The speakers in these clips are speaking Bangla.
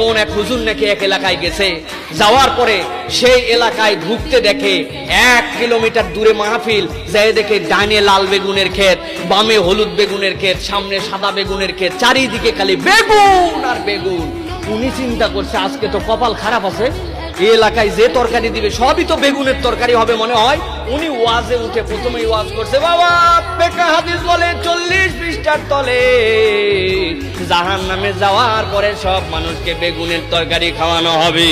কোন এক হুজুর নাকি এক এলাকায় গেছে, যাওয়ার পরে সেই এলাকায় ঢুকতে দেখে 1 কিলোমিটার দূরে মাহফিল, যায় দেখে ডানে লাল বেগুনের ক্ষেত, বামে হলুদ বেগুনের ক্ষেত, সামনে সাদা বেগুনের ক্ষেত, চারিদিকে খালি বেগুন আর বেগুন। উনি চিন্তা করছে আজকে তো কপাল খারাপ আছে, এই এলাকায় যে তরকারি দিবে সবই তো বেগুনের তরকারি হবে মনে হয়। উনি ওয়াজে উঠে প্রথমেই ওয়াজ করছে, বাবা পেকা হাদিস বলে 40 পৃষ্ঠার তলে জাহান্নামে যাওয়ার পরে সব মানুষকে বেগুনের তরকারি খাওয়ানো হবে।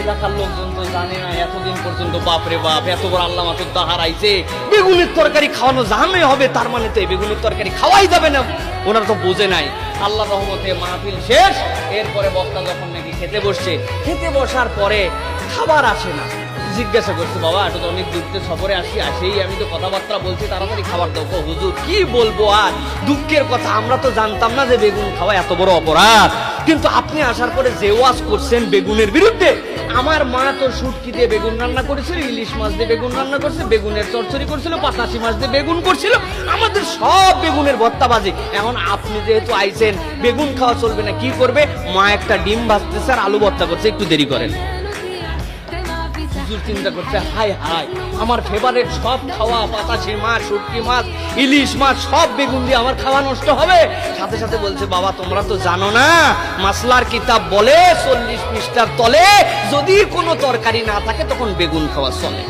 এলাকার লোকজন তো জানে না এতদিন পর্যন্ত, বাপরে বাপ এত বড় আল্লাহ মাতুদ্দা হারাইছে, বেগুনের তরকারি খাওয়ানো জাহান্নামে হবে, তার মানে তো এই বেগুনের তরকারি খাওয়াই যাবে না। ওনারা তো বোঝে নাই। আল্লাহ রহমতে মাহফিল শেষ, এরপরে বক্তা যখন নাকি খেতে বসছে, খেতে বসার পরে খাবার আসে না। জিজ্ঞাসা করছে, বাবা এটা তো অনেক দূরতে সফরে আসেই আমি তো কথাবার্তা বলছি, তাড়াতাড়ি খাবার দাও। হুজুর কি বলবো আর, দুঃখের কথা আমরা তো জানতাম না যে বেগুন খাওয়া এত বড় অপরাধ, কিন্তু আপনি আসার পরে যে ওয়াজ করছেন বেগুনের বিরুদ্ধে। আমার মা তো শুটকি দিয়ে বেগুন রান্না করেছিল, ইলিশ মাছ দিয়ে বেগুন রান্না করছে, বেগুনের চচ্চড়ি করছিল, পাতাশি মাছ দিয়ে বেগুন করছিল, আমাদের সব বেগুনের ভর্তাবাজি। এখন আপনি যেহেতু আইছেন, বেগুন খাওয়া চলবে না, কি করবে? মা একটা ডিম ভাজতেছে আর আলু ভর্তা করছে, একটু দেরি করেন। চিন্তা করছে, হাই হাই আমার ফেভারিট সব খাওয়া, পাতাশি মাছ, শুটকি মাছ, ইলিশ মাছ সব বেগুন দিয়ে আমার খাওয়া নষ্ট হবে। সাথে সাথে বলছে, বাবা তোমরা তো জানো না, মাসলার কিতাব বলে 40 পৃষ্ঠার তলে যদি কোনো তরকারি না থাকে তখন বেগুন খাওয়া চলে।